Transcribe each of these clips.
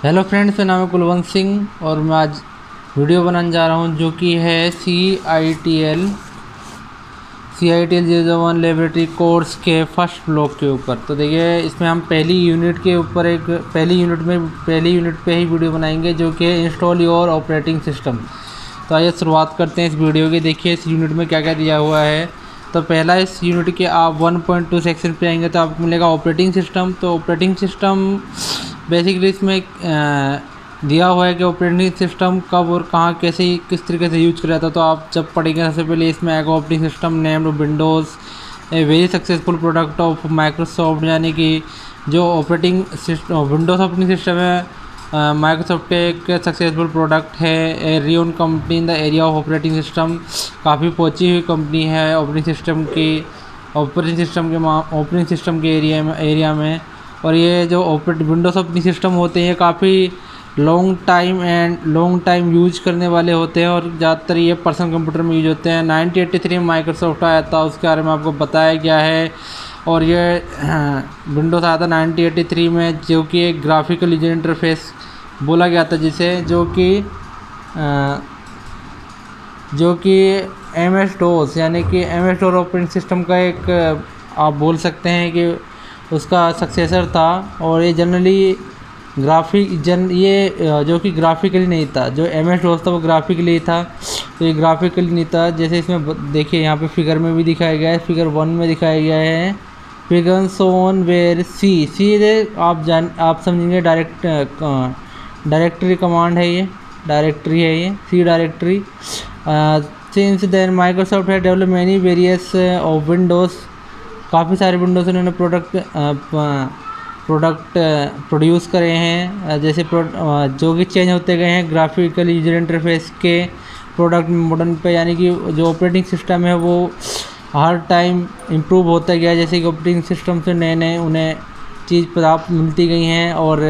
Hello friends, मेरा नाम है कुलवंत सिंह और मैं आज वीडियो बनाने जा रहा हूं जो कि है CITL 001 लेबोरेटरी कोर्स के फर्स्ट ब्लॉक के ऊपर। तो देखिए, इसमें हम पहली यूनिट पे ही वीडियो बनाएंगे जो कि इंस्टॉल योर ऑपरेटिंग सिस्टम। तो आइए शुरुआत करते हैं इस वीडियो की। देखिए इस यूनिट में क्या क्या दिया हुआ है। तो पहला, इस यूनिट के आप 1.2 सेक्शन पे आएंगे तो आपको मिलेगा ऑपरेटिंग सिस्टम। तो ऑपरेटिंग सिस्टम बेसिकली इसमें दिया हुआ है कि ऑपरेटिंग सिस्टम कब और कहाँ कैसे किस तरीके से यूज किया जाता है। तो आप जब पढ़ेंगे सबसे पहले इसमें आएगा operating system named Windows a very successful product of Microsoft, यानी कि जो operating system Windows operating system है माइक्रोसॉफ्ट के एक सक्सेसफुल प्रोडक्ट है। ए रियोन company in the area of operating system, काफ़ी पहुँची हुई कंपनी है ऑपरेटिंग सिस्टम के एरिया में। और ये जो विंडोज़ ऑपरेटिंग सिस्टम होते हैं काफ़ी लॉन्ग टाइम यूज करने वाले होते हैं और ज़्यादातर ये पर्सनल कंप्यूटर में यूज होते हैं। 1983 में माइक्रोसॉफ्ट आया था, उसके बारे में आपको बताया गया है। और ये विंडोज़ आया था 1983 में, जो कि एक ग्राफिकल यूजर इंटरफेस बोला गया था जिसे, जो कि MS-DOS यानी कि MS-DOS ऑपरेटिंग सिस्टम का एक आप बोल सकते हैं कि उसका सक्सेसर था। और ये जो कि ग्राफिकली नहीं था। जो MS-DOS था वो ग्राफिकली था, तो ये ग्राफिकली नहीं था। जैसे इसमें देखिए यहाँ पे फिगर में भी दिखाया गया है, फिगर 1 में दिखाया गया है। फिगर सोन वेयर सी आप समझेंगे डायरेक्टरी कमांड है, ये डायरेक्टरी है, ये सी डायरेक्टरी। सिंस देन माइक्रोसॉफ्ट है develop many various of Windows, काफ़ी सारे विंडोज़ उन्होंने प्रोडक्ट प्रोड्यूस करे हैं, जैसे जो कि चेंज होते गए हैं ग्राफिकल यूजर इंटरफेस के प्रोडक्ट मॉडर्न पे। यानी कि जो ऑपरेटिंग सिस्टम है वो हर टाइम इम्प्रूव होता गया, जैसे कि ऑपरेटिंग सिस्टम से नए उन्हें चीज़ प्राप्त मिलती गई हैं। और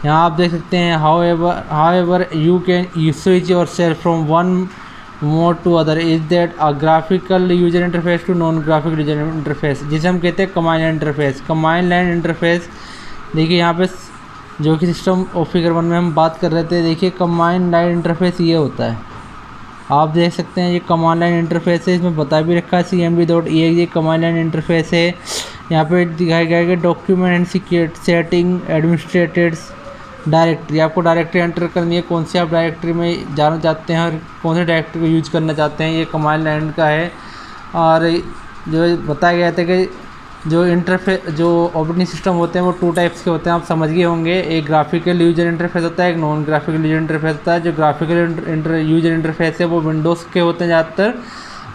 यहाँ आप देख सकते हैं however you can switch yourself from one mode to other is that a graphical user interface to non graphical user interface, जिसे हम कहते हैं कमांड लाइन इंटरफेस। देखिए यहाँ पे जो कि सिस्टम ऑफ फिगर 1 में हम बात कर रहे थे, देखिए कमांड लाइन इंटरफेस ये होता है। आप देख सकते हैं ये कमांड लाइन इंटरफेस है, इसमें बता भी रखा है cmd.exe कमांड लाइन इंटरफेस है। यहाँ पे दिखाया गया है कि document and security setting administrated directory, आपको डायरेक्टरी एंटर करनी है, कौन सी आप डायरेक्टरी में जाना चाहते हैं और कौन सी डायरेक्टरी को यूज करना चाहते हैं, ये कमांड लाइन का है। और जो बताया गया था कि जो ऑपरेटिंग सिस्टम होते हैं वो 2 टाइप्स के होते हैं, आप समझ गए होंगे। एक ग्राफिकल यूजर इंटरफेस होता है, एक नॉन ग्राफिकल यूजर इंटरफेस होता है। जो ग्राफिकल यूजर इंटरफेस है वो विंडोज़ के होते हैं ज़्यादातर,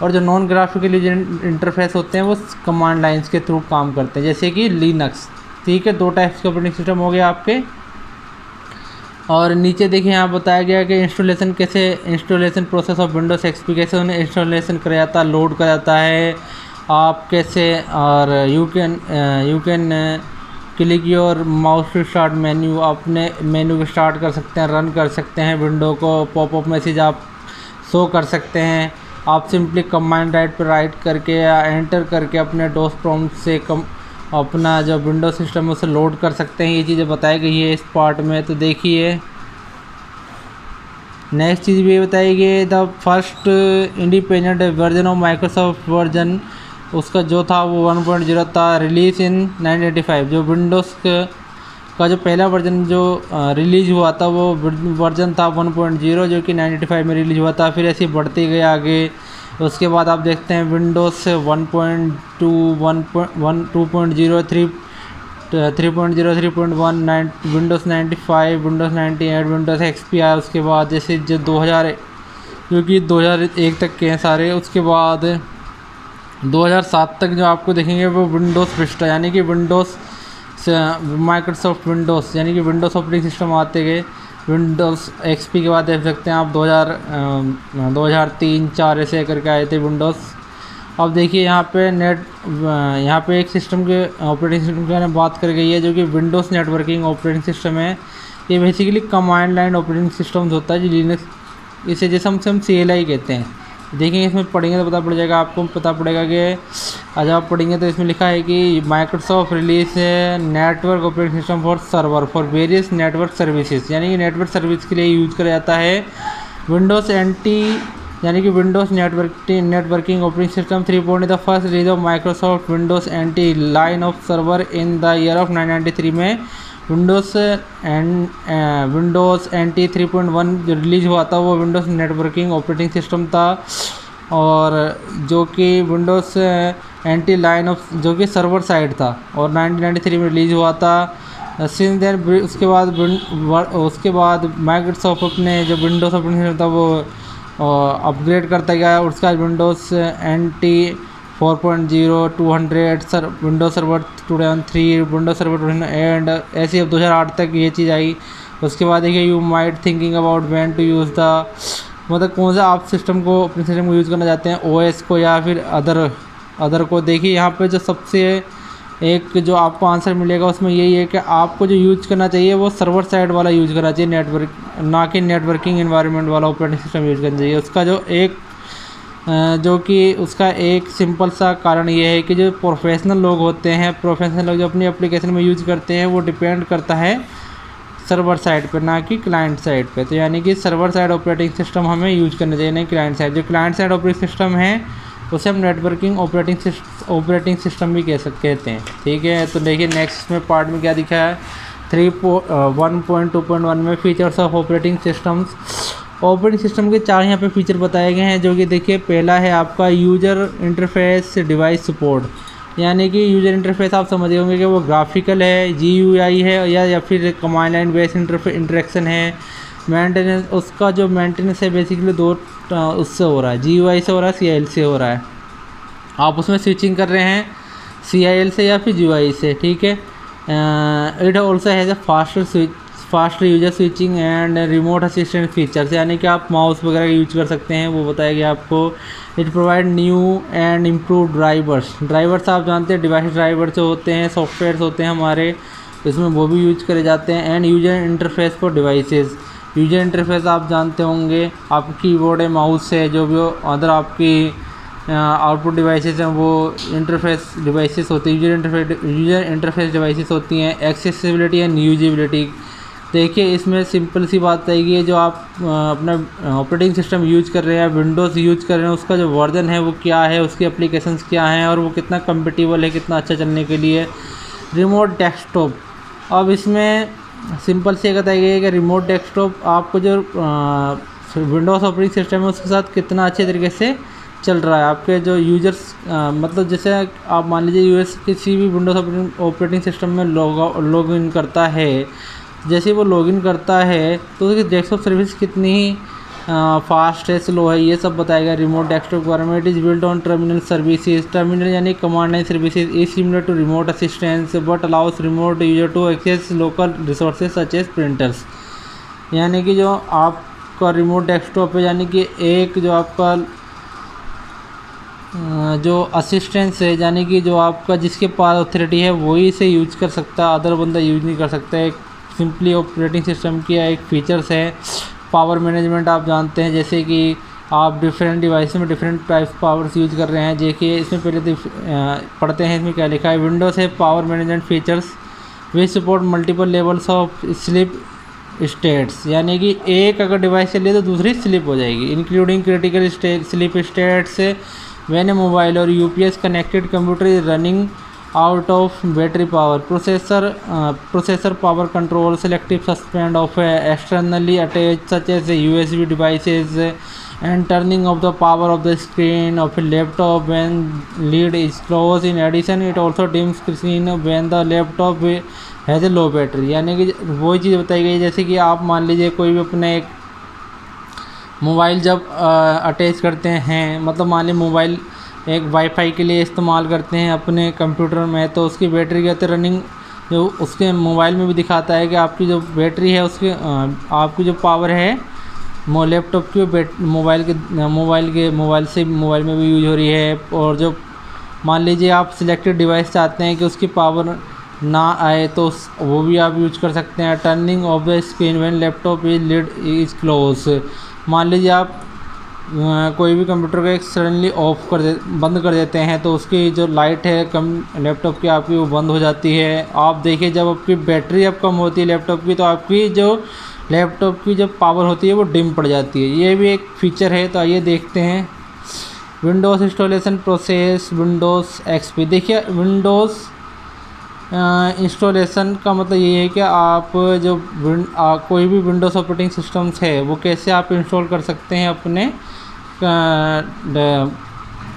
और जो नॉन ग्राफिकल यूजर इंटरफेस होते हैं वो कमांड लाइन्स के थ्रू काम करते हैं, जैसे कि लिनक्स। ठीक है, 2 टाइप्स के ऑपरेटिंग सिस्टम हो गए आपके। और नीचे देखिए यहाँ बताया गया कि installation process of Windows XP कैसे उन्हें इंस्टॉलेशन करा जाता है, लोड करा जाता है, आप कैसे। और you can click your mouse to start menu, अपने मेन्यू को स्टार्ट कर सकते हैं, रन कर सकते हैं विंडो को, पॉपअप मैसेज आप शो कर सकते हैं। आप सिंपली कमांड पर राइट करके या एंटर करके अपने डोस प्रॉम्प्ट से अपना जो विंडो सिस्टम है उसे लोड कर सकते हैं। ये चीज़ें बताई गई है इस पार्ट में। तो देखिए नेक्स्ट चीज़ भी बताई गई, the first independent version of Microsoft version, उसका जो था वो 1.0 था, रिलीज इन 1985। जो विंडोज़ का जो पहला वर्जन जो रिलीज़ हुआ था वो वर्जन था 1.0, जो कि 1985 में रिलीज़ हुआ था। फिर ऐसे बढ़ते गए आगे। उसके बाद आप देखते हैं Windows 1.2, 1.1, 2.0, 3.0, 3.1, Windows 95, Windows 98, Windows XP आया। उसके बाद जैसे जो 2000 जो कि 2001 तक के हैं सारे। उसके बाद 2007 तक जो आपको देखेंगे वो विंडोज़ विस्टा, यानी कि माइक्रोसॉफ्ट विंडोज़ यानी कि विंडोज़ ऑपरेटिंग सिस्टम आते गए। विंडोज़ XP के बाद देख सकते हैं आप 2003-4 ऐसे करके आए थे विंडोज़। अब देखिए यहाँ पे एक सिस्टम के ऑपरेटिंग सिस्टम के बारे में बात कर गई है, जो कि विंडोज़ नेटवर्किंग ऑपरेटिंग सिस्टम है। ये basically command line operating system होता है, जो लिनक्स, इसे जैसे हम CLI कहते हैं। देखेंगे इसमें पढ़ेंगे तो पता पड़ जाएगा, आपको पता पड़ेगा कि आज आप पढ़ेंगे तो इसमें लिखा है कि Microsoft release network operating system for server for various network services, यानी कि नेटवर्क सर्विस के लिए यूज किया जाता है। विंडोज़ एनटी यानी कि Windows networking operating system 3.0 the first release of Microsoft Windows NT line of server in the year of 1993 में विंडोज़ एनटी 3.1 जो रिलीज हुआ था वो विंडोज़ नेटवर्किंग ऑपरेटिंग सिस्टम था, और जो कि विंडोज़ एनटी लाइन ऑफ जो कि सर्वर साइड था और 1993 में रिलीज़ हुआ था। सिंस देन उसके बाद माइक्रोसॉफ्ट ने जो विंडोज़ ऑपरेटिंग सिस्टम था वो अपग्रेड करता गया, उसका Windows NT 4.0 200 Windows server 2003 Windows server and ऐसे अब 2008 तक ये चीज़ आई। उसके बाद देखिए you might thinking about when to use the, मतलब कौन सा आप सिस्टम को अपने सिस्टम को यूज़ करना चाहते हैं, ओएस को या फिर अदर को। देखिए यहाँ पे जो सबसे एक जो आपको आंसर मिलेगा उसमें यही है कि आपको जो यूज करना चाहिए वो सर्वर साइड वाला यूज़ करना चाहिए, नेटवर्क ना कि नेटवर्किंग एनवायरनमेंट वाला ऑपरेटिंग सिस्टम यूज़ करना चाहिए। उसका जो कि उसका एक सिंपल सा कारण ये है कि जो प्रोफेशनल लोग होते हैं, प्रोफेशनल लोग जो अपनी एप्लीकेशन में यूज़ करते हैं वो डिपेंड करता है सर्वर साइड पर ना कि क्लाइंट साइड पे। तो यानी कि सर्वर साइड ऑपरेटिंग सिस्टम हमें यूज करना चाहिए, नहीं क्लाइंट साइड। जो क्लाइंट साइड ऑपरेटिंग सिस्टम है उसे हम नेटवर्किंग ऑपरेटिंग सिस्टम भी कहते हैं, ठीक है। तो देखिए नेक्स्ट में पार्ट में क्या दिखा है 1.2.1 में features of operating systems. Operating system के 4 यहाँ पे फीचर बताए गए हैं, जो कि देखिए पहला है आपका यूजर इंटरफेस डिवाइस सपोर्ट, यानी कि यूजर इंटरफेस आप समझ होंगे कि वो ग्राफिकल है, GUI है या फिर कमांड लाइन बेस्ड इंटरेक्शन है। मेंटेनेंस, उसका जो मेंटेनेंस है बेसिकली दो उससे हो रहा है, GUI से हो रहा है, CIL से हो रहा है। आप उसमें स्विचिंग कर रहे हैं CIL से या फिर GUI से, ठीक है। It also has a fast user switching and remote assistant features, यानी कि आप माउस वगैरह यूज कर सकते हैं, वो बताया गया आपको। It provide new and improve drivers आप जानते हैं डिवाइस ड्राइवर जो होते हैं, सॉफ्टवेयर्स होते हैं हमारे, इसमें वो भी यूज करे जाते हैं। And user interface for devices, user interface आप जानते होंगे, आपकी कीबोर्ड है, माउस है, जो भी अदर आपकी आउटपुट डिवाइसेस हैं वो इंटरफेस डिवाइसेस होती है, यूजर इंटरफेस डिवाइसेस होती हैं। एक्सेसिबिलिटी एंड यूजेबिलिटी, देखिए इसमें सिंपल सी बात है कि जो आप अपना ऑपरेटिंग सिस्टम यूज कर रहे हैं, विंडोज़ यूज कर रहे हैं, उसका जो वर्जन है वो क्या है, उसकी एप्लीकेशंस क्या हैं और वो कितना कंपेटिबल है, कितना अच्छा चलने के लिए। रिमोट डेस्कटॉप, अब इसमें सिंपल से बताया गया है कि रिमोट डेस्कटॉप आपको जो विंडोज़ ऑपरेटिंग सिस्टम है उसके साथ कितना अच्छे तरीके से चल रहा है। आपके जो यूजर्स मतलब जैसे आप मान लीजिए यूएस किसी भी विंडोज़ ऑपरेटिंग सिस्टम में लॉग इन करता है, जैसे वो लॉगिन करता है तो उसकी डेस्कटॉप सर्विस कितनी फास्ट है, स्लो है, ये सब बताएगा। रिमोट डेस्कटॉप के बारे में, it is built on terminal services, terminal यानी command line services is similar to remote assistance but allows remote user to access local resources such as printers, यानी कि जो आपका रिमोट डेस्कटॉप है, यानी कि एक जो आपका जो असिस्टेंस है, यानी कि जो आपका जिसके पास अथॉरिटी है वही इसे यूज कर सकता है, अदर बंदा यूज नहीं कर सकता। एक सिंपली ऑपरेटिंग सिस्टम की एक फीचर्स है। पावर मैनेजमेंट आप जानते हैं, जैसे कि आप डिफरेंट डिवाइस में डिफरेंट टाइप्स पावर्स यूज कर रहे हैं। देखिए इसमें पहले पढ़ते हैं इसमें क्या लिखा है। विंडोज़ है power management features which support multiple levels of slip states, यानी कि एक अगर डिवाइस चलिए तो दूसरी स्लिप हो जाएगी, including critical slip states when A mobile और UPS connected computer is running out of battery power, processor power control, selective suspend of externally attached such as USB devices, and turning off the power of the screen of a laptop when lid is closed. In addition, it also dims screen when the laptop has a low battery, यानी कि वही चीज़ बताई गई जैसे कि आप मान लीजिए कोई भी अपने एक मोबाइल जब अटैच करते हैं, मतलब मान लीजिए मोबाइल एक वाईफाई के लिए इस्तेमाल करते हैं अपने कंप्यूटर में, तो उसकी बैटरी कहते हैं रनिंग, जो उसके मोबाइल में भी दिखाता है कि आपकी जो बैटरी है उसके आपकी जो पावर है लैपटॉप की मोबाइल से मोबाइल में भी यूज हो रही है। और जो मान लीजिए आप सिलेक्टेड डिवाइस चाहते हैं कि उसकी पावर ना आए तो वो भी आप यूज कर सकते हैं। Turning off the screen when laptop is lid is close, मान लीजिए आप कोई भी कंप्यूटर को एक सडनली बंद कर देते हैं तो उसकी जो लाइट है कम लैपटॉप की आपकी वो बंद हो जाती है। आप देखिए जब आपकी बैटरी अब कम होती है लैपटॉप की तो आपकी जो लैपटॉप की जो पावर होती है वो डिम पड़ जाती है। ये भी एक फीचर है। तो आइए देखते हैं Windows installation process Windows XP. देखिए विंडोज़ इंस्टॉलेशन का मतलब ये है कि आप जो कोई भी विंडोज़ ऑपरेटिंग सिस्टम्स है वो कैसे आप इंस्टॉल कर सकते हैं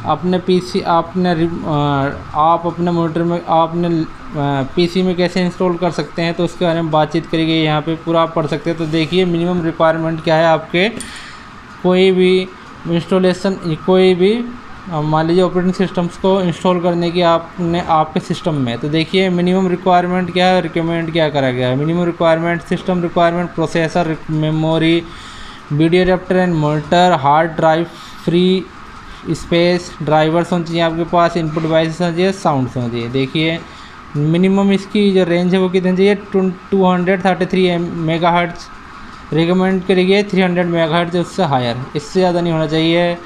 अपने पीसी आप अपने मॉनिटर में आपने पीसी में कैसे इंस्टॉल कर सकते हैं तो उसके बारे में बातचीत करेंगे। यहाँ पे पूरा आप पढ़ सकते हैं। तो देखिए मिनिमम रिक्वायरमेंट क्या है आपके कोई भी इंस्टॉलेशन कोई भी मान लीजिए ऑपरेटिंग सिस्टम्स को इंस्टॉल करने की आपने आपके सिस्टम में। तो देखिए मिनिमम रिक्वायरमेंट क्या है, रिकमेंड क्या करा गया है। Minimum requirement system requirement processor memory video adapter and monitor hard drive free space drivers होनी चाहिए आपके पास इनपुट डिवाइसेस होना चाहिए साउंड्स होना चाहिए। देखिए मिनिमम इसकी जो रेंज है वो कितनी चाहिए 233 मेगाहर्ट्ज़ रिकमेंड करेगी 300 मेगाहर्ट्ज़ उससे हायर, इससे ज़्यादा नहीं होना चाहिए।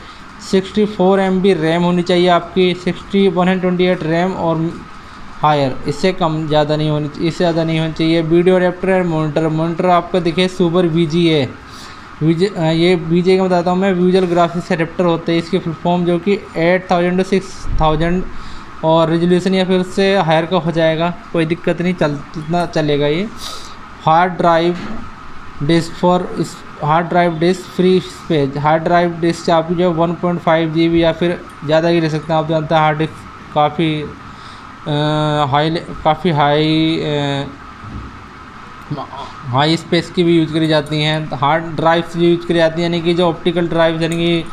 64 MB रैम होनी चाहिए आपकी 128 रैम और हायर, इससे कम ज़्यादा नहीं होनी इससे ज़्यादा नहीं होनी चाहिए। वीडियो एडेप्टर एंड मॉनिटर आपका देखिए सुपर VGA ये VGA का बताता हूँ मैं विजुअल ग्राफिक्स एडेप्टर होते हैं इसकी फुल फॉर्म जो कि 8000 to 6000 और रेजोल्यूशन या फिर उससे हायर का हो जाएगा, कोई दिक्कत नहीं इतना चलेगा ये। Hard drive disk free space hard drive disk आपकी जो 1.5 GB या फिर ज़्यादा ही ले सकते हैं। आप जानते हैं हार्ड डिस्क काफ़ी हाई स्पेस की भी यूज करी जाती हैं। हार्ड ड्राइव्स भी यूज करी जाती हैं यानी कि जो ऑप्टिकल ड्राइव यानी कि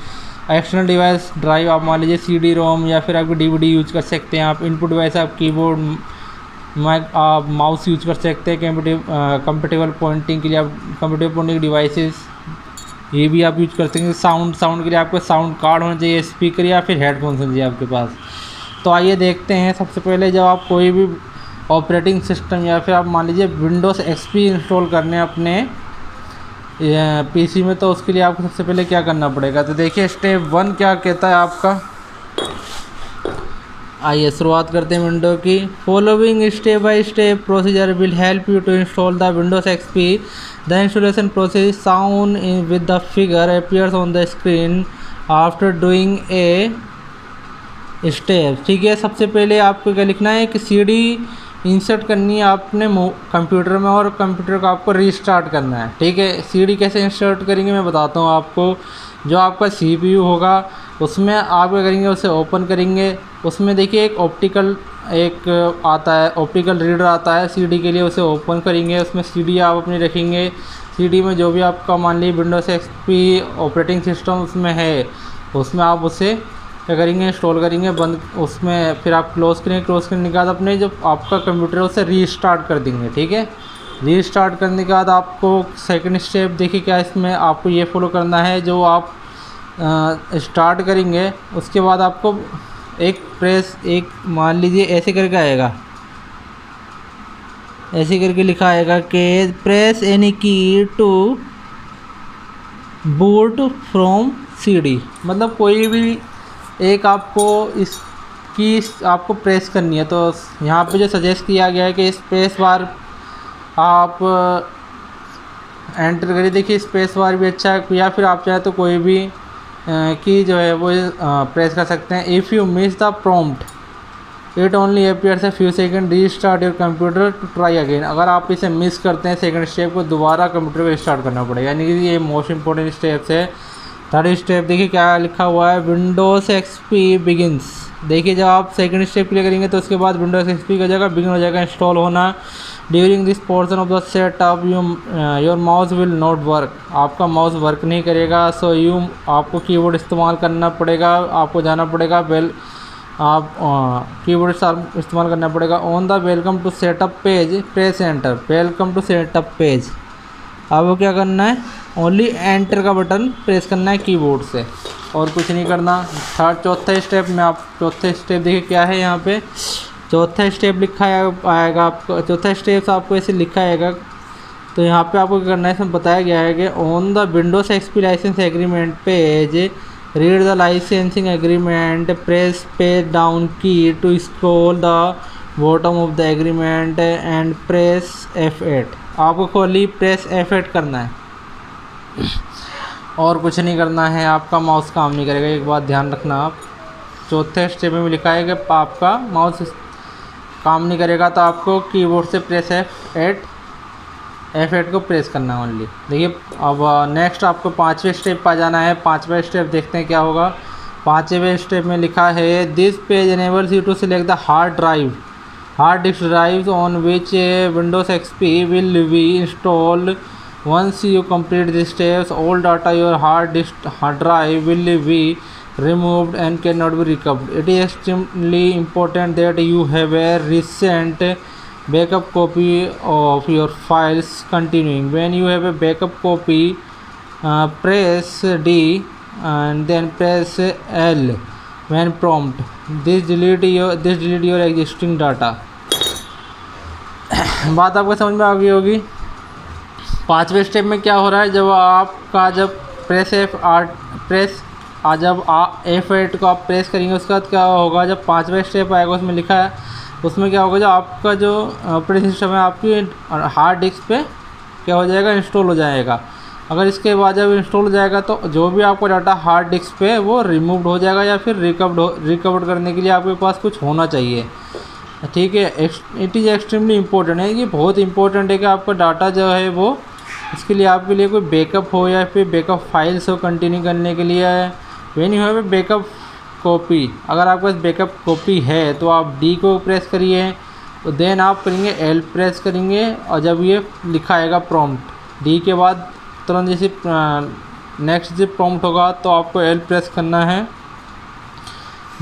एक्सटर्नल डिवाइस ड्राइव आप मान लीजिए CD रोम या फिर आपकी DVD यूज कर सकते हैं आप। इनपुट डिवाइस आप कीबोर्ड आप माउस यूज कर सकते हैं। कंपेटेबल पॉइंटिंग के लिए आप कंपेटेबल पॉइंटिंग डिवाइसेस ये भी आप यूज कर सकते हैं। साउंड के लिए आपको साउंड कार्ड होना चाहिए, स्पीकर या फिर हेडफोन्स होना चाहिए आपके पास। तो आइए देखते हैं सबसे पहले जब आप कोई भी ऑपरेटिंग सिस्टम या फिर आप मान लीजिए विंडोज़ XP इंस्टॉल करने अपने PC में तो उसके लिए आपको सबसे पहले क्या करना पड़ेगा। तो देखिए स्टेप 1 क्या कहता है आपका। आइए शुरुआत करते हैं विंडो की। Following step by step procedure will help you to install the Windows XP। The installation process sound with the figure appears on the screen after doing a step. ठीक है, सबसे पहले आपको क्या लिखना है कि CD इंसर्ट करनी है आपने कंप्यूटर में और कंप्यूटर को आपको रीस्टार्ट करना है। ठीक है, CD कैसे इंसर्ट करेंगे मैं बताता हूँ आपको। जो आपका CPU होगा उसमें आप क्या करेंगे उसे ओपन करेंगे। उसमें देखिए एक ऑप्टिकल रीडर आता है CD के लिए, उसे ओपन करेंगे। उसमें CD आप अपनी रखेंगे। CD में जो भी आपका मान लीजिए विंडोज़ XP ऑपरेटिंग सिस्टम उसमें है उसमें आप उसे क्या करेंगे इंस्टॉल करेंगे बंद। उसमें फिर आप क्लोज़ करेंगे। क्लोज़ करने के बाद अपने जो आपका कंप्यूटर है उसे रीस्टार्ट कर देंगे। ठीक है, रीस्टार्ट करने के बाद आपको सेकंड स्टेप देखिए क्या इसमें आपको ये फॉलो करना है। जो आप स्टार्ट करेंगे उसके बाद आपको एक मान लीजिए ऐसे करके आएगा, ऐसे करके लिखा आएगा कि प्रेस एनी की टू बूट फ्रॉम CD। मतलब कोई भी एक आपको इसकी आपको प्रेस करनी है। तो यहाँ पे जो सजेस्ट किया गया है कि स्पेस बार आप एंटर करिए। देखिए स्पेस बार भी अच्छा है या फिर आप चाहे तो कोई भी की जो है वो प्रेस कर सकते हैं। If you miss the prompt it only appears a few second restart your computer to try again. अगर आप इसे मिस करते हैं सेकंड स्टेप को दोबारा कंप्यूटर को स्टार्ट करना पड़ेगा, यानी कि ये मोस्ट इंपॉर्टेंट स्टेप्स है। थर्ड स्टेप देखिए क्या लिखा हुआ है विंडोज़ XP बिगिनस। देखिए जब आप सेकंड स्टेप क्लिक करेंगे तो उसके बाद विंडोज़ XP का जगह बिगिन हो जाएगा इंस्टॉल होना। During this portion of the setup your mouse will not work. आपका माउस वर्क नहीं करेगा। सो आपको कीबोर्ड इस्तेमाल करना पड़ेगा। आपको जाना पड़ेगा आप कीबोर्ड इस्तेमाल करना पड़ेगा। On the welcome to setup page press enter. Welcome to setup page आपको क्या करना है, ओनली एंटर का बटन प्रेस करना है कीबोर्ड से और कुछ नहीं करना। चौथा स्टेप में आप चौथे स्टेप देखिए क्या है यहाँ पे। चौथा स्टेप लिखा आएगा आपको। चौथा स्टेप आपको ऐसे लिखा आएगा तो यहाँ पे आपको क्या करना है, इसमें बताया गया है कि on the Windows XP license agreement page read the licensing agreement, press page down key to scroll the bottom of the agreement and press F8। आपको खाली प्रेस F8 करना है और कुछ नहीं करना है। आपका माउस काम नहीं करेगा, एक बात ध्यान रखना आप। चौथे स्टेप में लिखा है कि आपका माउस काम नहीं करेगा, तो आपको कीबोर्ड से प्रेस F8 को प्रेस करना है ओनली। देखिए अब नेक्स्ट आपको 5वें स्टेप पर जाना है। 5वां स्टेप देखते हैं क्या होगा। 5वें स्टेप में लिखा है this page enables you to select the hard disk drives on which Windows XP will be installed. Once you complete this steps all data your hard drive will be removed and cannot be recovered. It is extremely important that you have a recent backup copy of your files continuing. When you have a backup copy, press D and then press L when prompt. This delete your existing data. बात आपको समझ में आ गई होगी। 5वें step में क्या हो रहा है, जब F8 को आप प्रेस करेंगे, उसके बाद क्या होगा, जब 5वां स्टेप आएगा उसमें लिखा है, उसमें क्या होगा, जो आपका जो ऑपरेटिंग सिस्टम है आपकी हार्ड डिस्क पे क्या हो जाएगा, इंस्टॉल हो जाएगा। अगर इसके बाद जब इंस्टॉल हो जाएगा तो जो भी आपका डाटा हार्ड डिस्क पे वो रिमूव्ड हो जाएगा या फिर रिकवर करने के लिए आपके पास कुछ होना चाहिए। ठीक है, इट इज़ एक्सट्रीमली इम्पोर्टेंट है, ये बहुत इंपॉर्टेंट है कि आपका डाटा जो है वो, इसके लिए आपके लिए कोई बैकअप हो या फिर बैकअप फाइल्स हो कंटिन्यू करने के लिए। When you have a backup copy, अगर आपके पास बैकअप कॉपी है तो आप डी को प्रेस करिए, तो देन आप करेंगे एल प्रेस करेंगे, और जब ये लिखा आएगा प्रॉम्प्ट डी के बाद तुरंत जैसे नेक्स्ट जब प्रॉम्प्ट होगा तो आपको एल प्रेस करना है।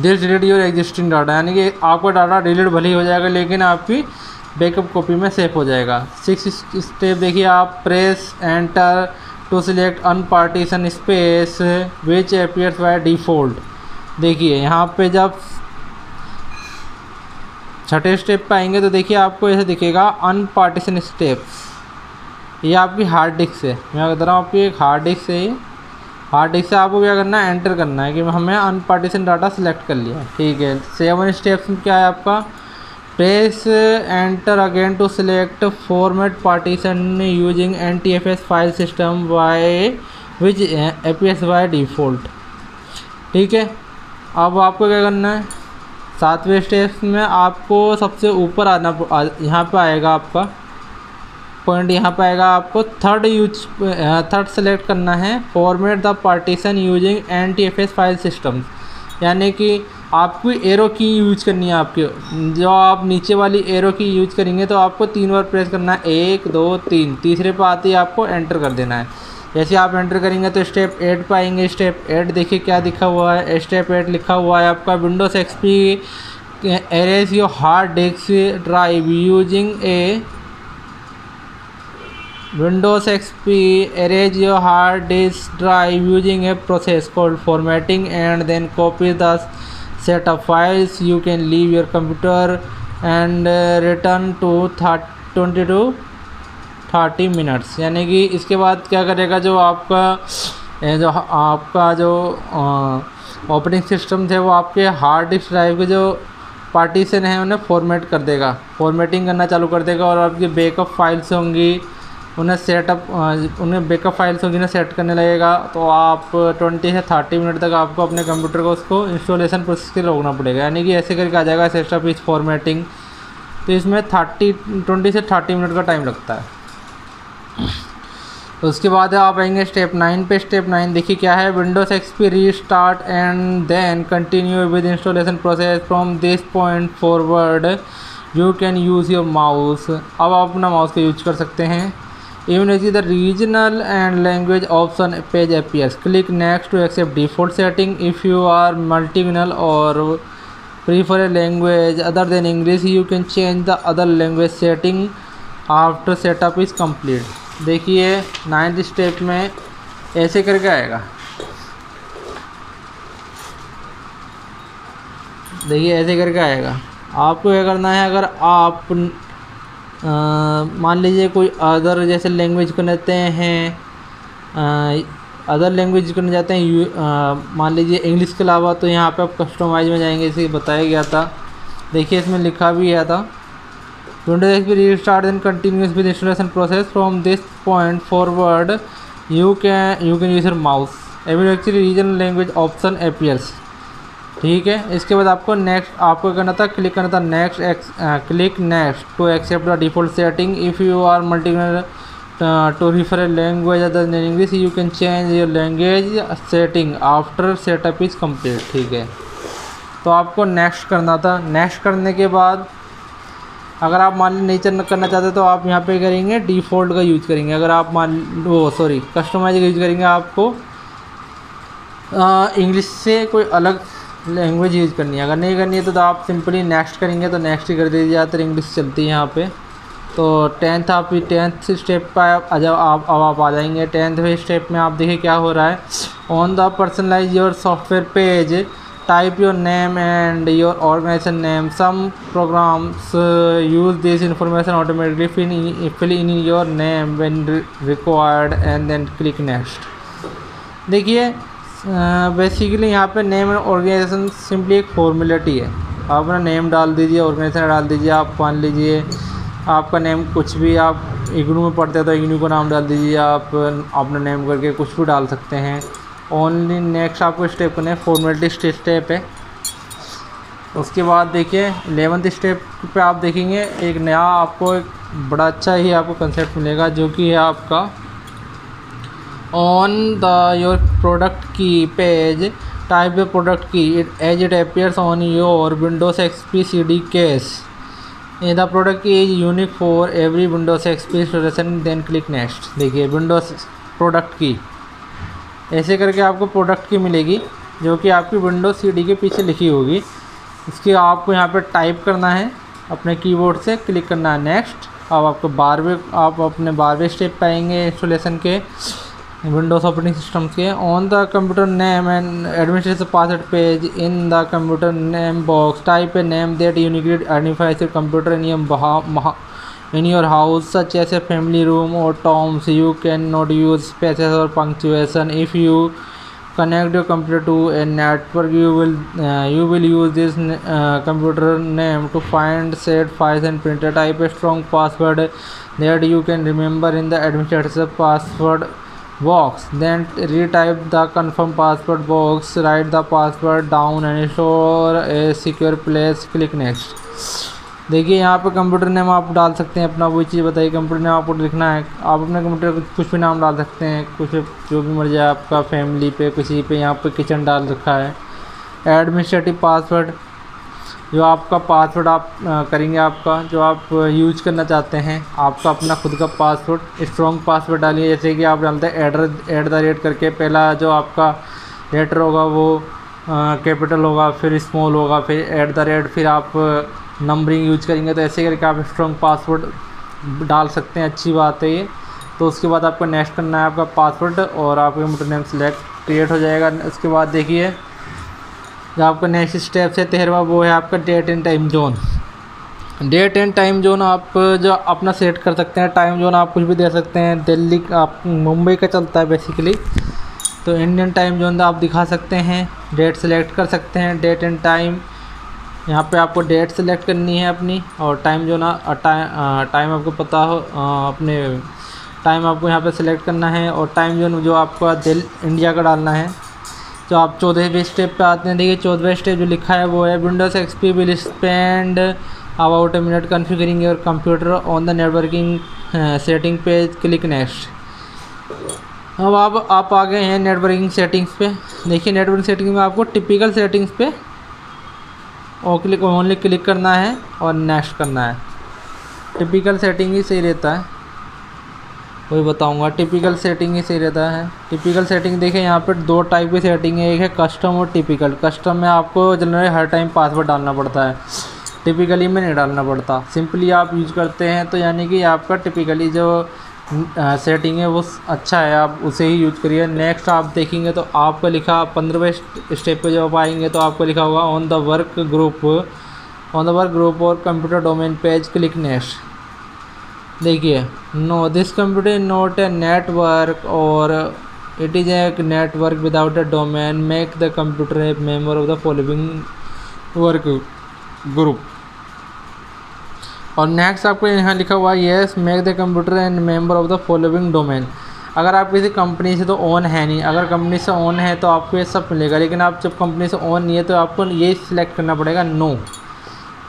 This delete your existing data, यानी कि आपका डाटा डिलीट भले ही हो जाएगा लेकिन आपकी बैकअप कॉपी में सेव हो जाएगा। 6 स्टेप देखिए आप, press enter to select unpartition space which appears by default. देखिए यहाँ पे जब 6ठे स्टेप पे आएंगे तो देखिए आपको ऐसे दिखेगा अनपार्टीशन स्टेप्स। ये आपकी हार्ड डिस्क से, मैं बता रहा हूँ आपकी एक हार्ड डिस्क से, हार्ड डिस्क से आपको क्या करना है, एंटर करना है कि हमें अनपार्टीशन डाटा सिलेक्ट कर लिया। ठीक है, 7 स्टेप्स में क्या है आपका, press enter again to select format partition using NTFS file system by which appears by default. ठीक है, अब आपको क्या करना है, 7वें स्टेप में आपको सबसे ऊपर आना, यहाँ पे आएगा आपका पॉइंट, यहाँ पे आएगा आपको थर्ड सेलेक्ट करना है, format the partition using NTFS file system, यानी कि आपको एरो की यूज करनी है। आपके जो आप नीचे वाली एरो की यूज करेंगे तो आपको 3 बार प्रेस करना है, 1 2 3, तीसरे पे आते ही आपको एंटर कर देना है। जैसे आप एंटर करेंगे तो स्टेप 8 पे आएंगे। स्टेप 8 देखिए क्या लिखा हुआ है, स्टेप 8 लिखा हुआ है आपका Windows XP arrays your hard disk drive using A Windows XP erase your hard disk drive using a process called formatting and then copy the set of files. You can leave your computer and return to 20 to 30 minutes। यानी कि इसके बाद क्या करेगा, जो आपका जो operating system थे वो आपके हार्ड डिस्क ड्राइव के जो पार्टीशन है उन्हें फॉर्मेट कर देगा, फॉर्मेटिंग करना चालू कर देगा, और आपकी बैकअप फाइल्स होंगी उन्हें बैकअप फाइल्स होगी ना सेट करने लगेगा। तो आप 20 से 30 मिनट तक आपको अपने कंप्यूटर को उसको इंस्टॉलेशन प्रोसेस के लिए रोकना पड़ेगा, यानी कि ऐसे करके आ जाएगा सेटअप इस फॉर्मेटिंग। तो इसमें 20 से 30 मिनट का टाइम लगता है। तो उसके बाद आप आएंगे स्टेप 9 पे। स्टेप 9 देखिए क्या है, Windows XP restart and then continue with installation process from this point forward you can use your mouse. अब आप अपना माउस का यूज कर सकते हैं। Even if the regional and language option page appears, click next to accept default setting. If you are multilingual or prefer a language other than English, you can change the other language setting after setup is complete। देखिए 9th step में ऐसे करके आएगा, देखिए ऐसे करके आएगा। आपको क्या करना है, अगर आप मान लीजिए कोई अदर जैसे लैंग्वेज करने जाते हैं, अदर लैंग्वेज करने जाते हैं, मान लीजिए इंग्लिश के अलावा, तो यहाँ पे आप कस्टमाइज में जाएंगे, इसे बताया गया था। देखिए इसमें लिखा भी गया था, Windows XP restart and continuous with installation process from this point forward you can use your mouse actually regional language option appears. ठीक है, इसके बाद आपको नेक्स्ट आपको करना था, क्लिक करना था next, click next to accept the default setting. If you are multiple to refer language other than English you can change your language setting after setup is complete. ठीक है, तो आपको नेक्स्ट करना था। नेक्स्ट करने के बाद अगर आप मान नहीं करना चाहते तो आप यहाँ पे करेंगे डिफ़ॉल्ट का यूज़ करेंगे। अगर आप कस्टमाइज का यूज़ करेंगे, आपको इंग्लिश से कोई अलग लैंग्वेज यूज़ करनी है। अगर नहीं करनी है तो आप सिंपली नेक्स्ट करेंगे, तो नेक्स्ट ही कर दीजिए, ज़्यादातर इंग्लिश चलती है यहाँ पे। तो टेंथ स्टेप पर अब आप आ जाएंगे। 10th स्टेप में आप देखिए क्या हो रहा है। On the personalize your software page type your name and your organization name. Some programs use this information automatically fill in your name when required and then click next. देखिए basically यहाँ पे नेम एंड ऑर्गेनाइजेशन सिंपली एक formality है। आप अपना name डाल दीजिए, organisation डाल दीजिए। आप मान लीजिए आपका नेम कुछ भी, आप इग्नू में पढ़ते हैं तो इग्नू का नाम डाल दीजिए, आप अपना नेम करके कुछ भी डाल सकते हैं। ओनली नेक्स्ट आपको स्टेप करना है, फॉर्मेलिटी स्टेप है। उसके बाद देखिए 11th स्टेप पे आप देखेंगे एक नया आपको एक बड़ा अच्छा ही आपको कंसेप्ट मिलेगा, जो कि है आपका on the your product key page type the product key as it appears on your Windows XP CD case. The product key is unique for every Windows XP installation then click next. देखिए Windows product key ऐसे करके आपको product की मिलेगी, जो कि आपकी Windows CD के पीछे लिखी होगी। इसकी आपको यहाँ पे टाइप करना है अपने कीबोर्ड से, क्लिक करना है नेक्स्ट। अब आपको आप अपने 12वें स्टेप पाएंगे इंस्टॉलेशन के विंडोज ऑपरेटिंग सिस्टम के। On the computer name and administration password page in the computer name box type a name that uniquely identifies your computer in your house such as a family room or toms. You cannot use spaces or punctuation. If you connect your computer to a network you will use this computer name to find saved files and printer. Type a strong password that you can remember in the administrator password box, then retype the confirm password box. Write the password down and store a secure place. Click next. देखिए यहाँ पे computer name आप डाल सकते हैं अपना, वही चीज़ बताइए कंप्यूटर नेम आपको लिखना है। आप अपने कंप्यूटर को कुछ भी नाम डाल सकते हैं, कुछ जो भी मर्जी आपका, फैमिली पे किसी पे, यहाँ पे किचन डाल रखा है। एडमिनिस्ट्रेटिव पासवर्ड, जो आपका पासवर्ड आप करेंगे, आपका जो आप यूज करना चाहते हैं, आपका अपना खुद का पासवर्ड स्ट्रॉन्ग पासवर्ड डालिए। जैसे कि आप डालते हैं @ करके, पहला जो आपका लेटर होगा वो कैपिटल होगा, फिर स्मॉल होगा, फिर @ फिर आप नंबरिंग यूज करेंगे। तो ऐसे करके आप स्ट्रॉन्ग पासवर्ड डाल सकते हैं, अच्छी बात है ये। तो उसके बाद आपको नेक्स्ट करना है आपका पासवर्ड और आपका कंप्यूटर नेम सेलेक्ट क्रिएट हो जाएगा। उसके बाद देखिए जो आपका नेक्स्ट स्टेप है 13वां, वो है आपका date and time zone. Date and time zone आप जो अपना सेट कर सकते हैं। टाइम जोन आप कुछ भी दे सकते हैं, दिल्ली आप मुंबई का चलता है बेसिकली, तो इंडियन टाइम जोन आप दिखा सकते हैं। डेट सेलेक्ट कर सकते हैं, डेट एंड टाइम। यहाँ पे आपको डेट सेलेक्ट करनी है अपनी, और टाइम जो ना टाइम आपको पता हो, अपने टाइम आपको यहाँ पे सेलेक्ट करना है। और टाइम जो आपका इंडिया का डालना है। तो आप 14वें स्टेप पे आते हैं। देखिए 14वां स्टेप जो लिखा है वो है Windows XP will spend about a minute configuring your computer on the networking setting page. Click next. अब आप आ गए हैं नेटवर्किंग सेटिंग्स पे। देखिए नेटवर्किंग सेटिंग में आपको टिपिकल सेटिंग्स पे ओनली क्लिक करना है और नेक्स्ट करना है। टिपिकल सेटिंग ही सही रहता है, वही बताऊंगा। टिपिकल सेटिंग ही सही रहता है। टिपिकल सेटिंग देखिए यहाँ पर 2 टाइप की सेटिंग है, एक है कस्टम और टिपिकल। कस्टम में आपको जनरली हर टाइम पासवर्ड डालना पड़ता है, टिपिकली में नहीं डालना पड़ता। सिंपली आप यूज करते हैं तो यानी कि आपका टिपिकली जो सेटिंग है वो अच्छा है, आप उसे ही यूज करिए। नेक्स्ट आप देखेंगे तो आपको लिखा 15वें स्टेप पे जब आएंगे तो आपको लिखा होगा on the work group or computer domain page. Click next. देखिए, no this computer is not a network or it is a network without a domain make the computer a member of the following work group. और next आपको यहाँ लिखा हुआ है yes make the computer and member of the following domain. अगर आप किसी company से तो ऑन है नहीं, अगर कंपनी से ऑन है तो आपको ये सब मिलेगा, लेकिन आप जब कंपनी से ऑन नहीं है तो आपको ये सिलेक्ट करना पड़ेगा no.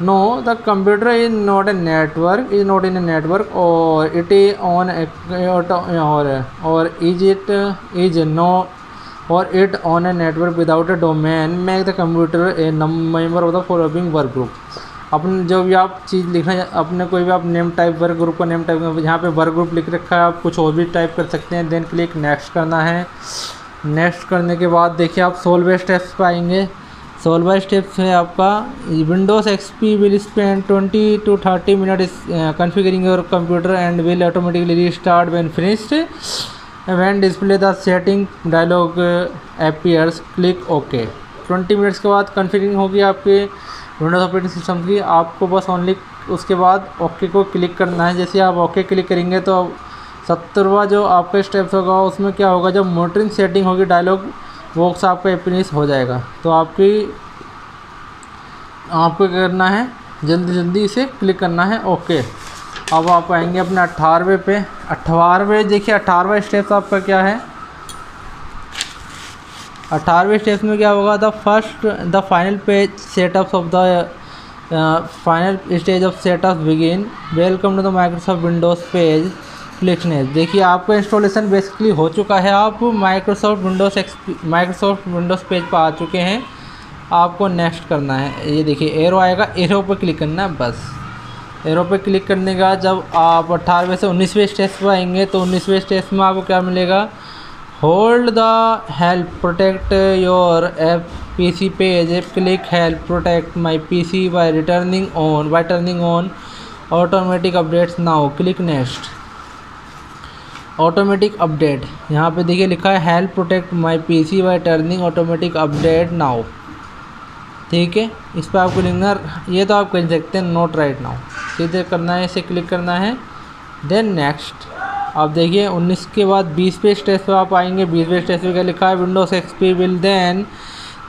No the computer is not a network, is not in a network or it is on or is it is no or it on a network without a domain make the computer a member of the following work group. अपने जो भी आप चीज़ लिखना है, अपने कोई भी आप नेम टाइप वर्क ग्रुप का नेम टाइप, यहाँ पे वर्क ग्रुप लिख रखा है, आप कुछ और भी टाइप कर सकते हैं। देन क्लिक नेक्स्ट करना है। नेक्स्ट करने के बाद देखिए आप सोल्व बाय स्टेप्स पे आएंगे। सोल्व बाय स्टेप्स है आपका Windows XP will spend 20 to 30 minute configuring your computer and will automatically restart when finished when display the setting dialog appears click okay. 20 minutes के बाद कॉन्फ़िगरिंग होगी आपके Windows operating system की। आपको बस only उसके बाद ओके को क्लिक करना है। जैसे आप ओके क्लिक करेंगे तो 70वां जो आपका स्टेप्स होगा उसमें क्या होगा, जब मोटरिंग सेटिंग होगी डायलॉग बॉक्स आपका फिनिश हो जाएगा। तो आपको क्या करना है, जल्दी जल्दी इसे क्लिक करना है ओके। अब आप आएंगे अपने 18वें पे। 18वें देखिए 18वां स्टेप्स आपका क्या है। 18वें स्टेप्स में क्या होगा, the final page setups of the final stage of setup begin welcome to the Microsoft Windows page click next. देखिए आपका इंस्टॉलेशन बेसिकली हो चुका है, आप माइक्रोसॉफ्ट विंडोज़ पेज पर आ चुके हैं। आपको नेक्स्ट करना है। ये देखिए एरो आएगा, एरो पर क्लिक करना है बस। एरो पे क्लिक करने का जब आप 18वें से 19वें स्टेज पर आएंगे तो 19वें स्टेज में आपको क्या मिलेगा, hold the help protect your PC page click help protect my PC bye turning on automatic updates now click next. Automatic update यहाँ पे देखिए लिखा है help protect my PC bye turning automatic update now, ठीक है। इस पर आपको लिखना, ये तो आप कर सकते हैं नोट राइट नाउ, सीधे करना है, इसे क्लिक करना है देन नेक्स्ट। आप देखिए 19 के बाद 20वें स्टेज पर आप आएंगे। 20वें स्टेज पर क्या लिखा है, Windows XP will then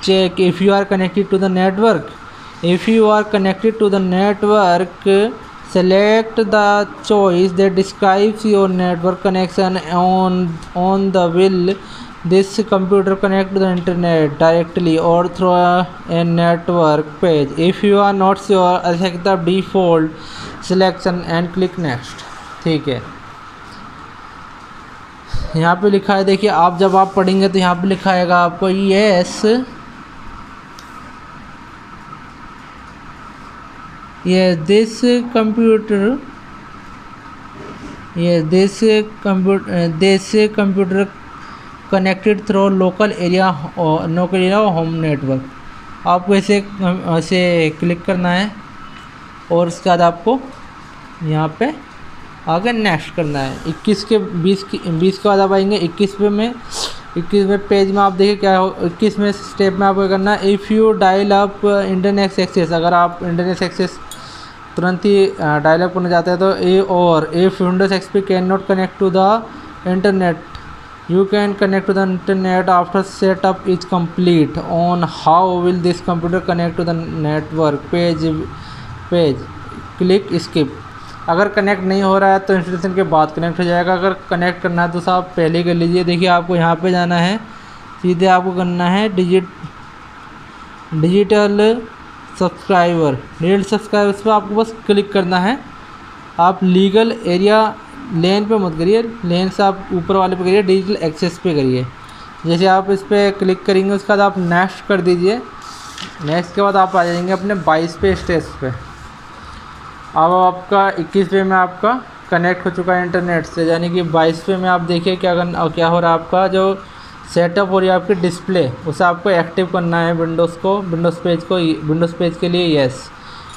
check if you are connected to the network. If you are connected to the network select the choice that describes your network connection on the will this computer connect to the internet directly or through a network page. If you are not sure, select the default selection and click next, ठीक है। यहाँ पे लिखा है, देखिए आप जब आप पढ़ेंगे तो यहाँ पे लिखा आएगा आपको yes this computer connected through local area home network। आपको ऐसे क्लिक करना है और उसके बाद आपको यहाँ पे आगे नेक्स्ट करना है। 21 के 20 के बाद आप आएंगे 21वें पेज में। आप देखिए क्या हो, 21वें स्टेप में आपको करना है if you dial up internet access. अगर आप इंटरनेट एक्सेस तुरंत ही डायल अप करना चाहते हैं तो और if Windows XP can not connect to the internet you can connect to the internet after setup is complete on how will this computer connect to the network page click skip. अगर connect नहीं हो रहा है तो installation के बाद connect हो जाएगा। अगर कनेक्ट करना है तो साहब पहले कर लीजिए। देखिए आपको यहाँ पे जाना है, सीधे आपको करना है डिजिटल सब्सक्राइबर पर आपको बस क्लिक करना है। आप लीगल एरिया लेन पे मत करिए, लेन से आप ऊपर वाले पे करिए, डिजिटल एक्सेस पे करिए। जैसे आप इस पर क्लिक करेंगे उसके बाद आप नेक्स्ट कर दीजिए। नेक्स्ट के बाद आप आ जाएंगे अपने 22वें स्टेज पे। अब आपका 21वें में आपका कनेक्ट हो चुका है इंटरनेट से, यानी कि 22वें में आप देखिए क्या हो रहा है। आपका जो सेटअप हो रही है आपकी डिस्प्ले, उसे आपको एक्टिव करना है विंडोज़ पेज के लिए yes.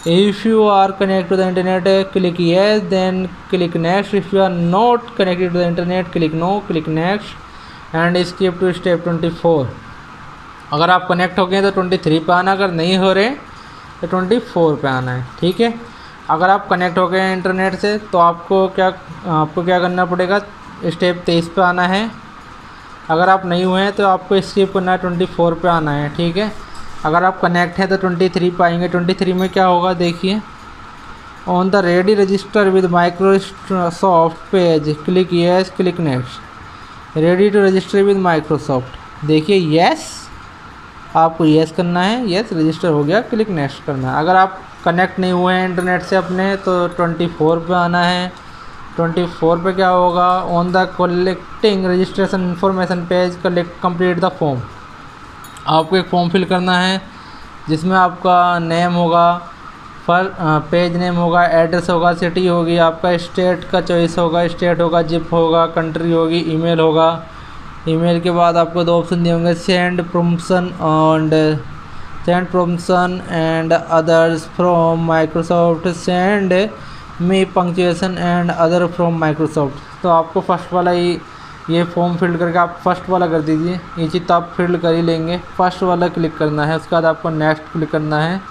If you are connect to the internet click yes then click next. If you are not connected to the internet click no click next and skip to step 24। अगर आप connect हो गए तो 23 पे आना, अगर नहीं हो रहे तो 24 पे आना है, ठीक है। अगर आप कनेक्ट हो गए हैं इंटरनेट से तो आपको क्या करना पड़ेगा, स्टेप 23 पे आना है। अगर आप नहीं हुए हैं तो आपको स्किप करना है, 24 पे आना है, ठीक है। अगर आप कनेक्ट हैं तो 23 पे आएंगे। 23 में क्या होगा देखिए, on the ready register with Microsoft page click yes click next. Ready to register with Microsoft, देखिए यस, आपको यस करना है, यस रजिस्टर हो गया, क्लिक नेक्स्ट करना है। अगर आप कनेक्ट नहीं हुए हैं इंटरनेट से अपने तो 24 पे आना है। 24 पे क्या होगा, on the collecting registration information page collect complete the form. आपको एक फॉर्म फिल करना है जिसमें आपका नेम होगा, पेज नेम होगा, एड्रेस होगा, सिटी होगी, आपका स्टेट का चॉइस होगा, स्टेट होगा, जिप होगा, कंट्री होगी, ईमेल होगा। ईमेल के बाद आपको 2 ऑप्शन दिए होंगे, send promotion and others from Microsoft, send me punctuation and other from Microsoft. तो आपको फर्स्ट वाला ये फॉर्म फिल करके आप फर्स्ट वाला कर दीजिए। ये चीज़ तो आप फिल कर ही लेंगे, फर्स्ट वाला क्लिक करना है। उसके बाद आपको नेक्स्ट क्लिक करना है।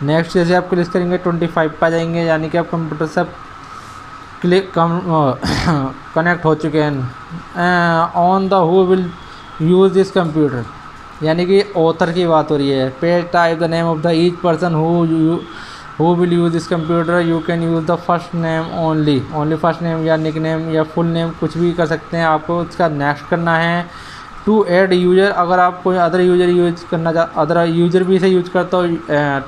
नेक्स्ट जैसे आप क्लिक करेंगे 25 पे आ जाएंगे, यानी कि आप कंप्यूटर से कनेक्ट हो चुके हैं। On the who will use this computer, यानी कि ऑथर की बात हो रही है। Page type the name of the each person who will use this computer, you can use the first name only first name या निक नेम या full name, कुछ भी कर सकते हैं। आपको उसका नेक्स्ट करना है। टू ऐड यूज़र, अगर आप कोई अदर यूज़र यूज करना अदर यूज़र भी इसे यूज करता हो,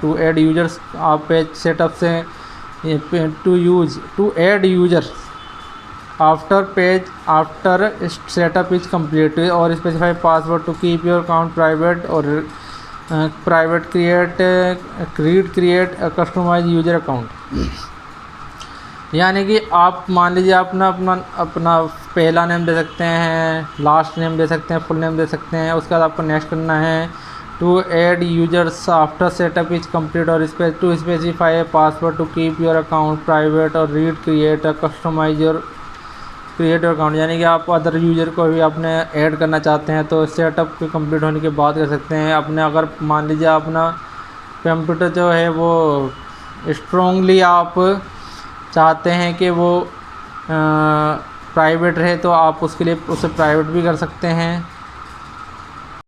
टू ऐड यूज़र्स, आप पेज सेटअप से to add user after setup is complete और specify password to keep your account private और private create customize user account. यानी कि आप मान लीजिए अपना पहला नेम दे सकते हैं, लास्ट नेम दे सकते हैं, फुल नेम दे सकते हैं। उसके बाद आपको नेक्स्ट करना है to add users after setup is complete और to specify password to keep your account private और क्रिएट योर अकाउंट। यानी कि आप अदर यूज़र को भी आपने ऐड करना चाहते हैं तो सेटअप के कंप्लीट होने के बाद कर सकते हैं। अपने अगर मान लीजिए अपना कंप्यूटर जो है वो स्ट्रॉन्गली आप चाहते हैं कि वो प्राइवेट रहे तो आप उसके लिए उसे प्राइवेट भी कर सकते हैं।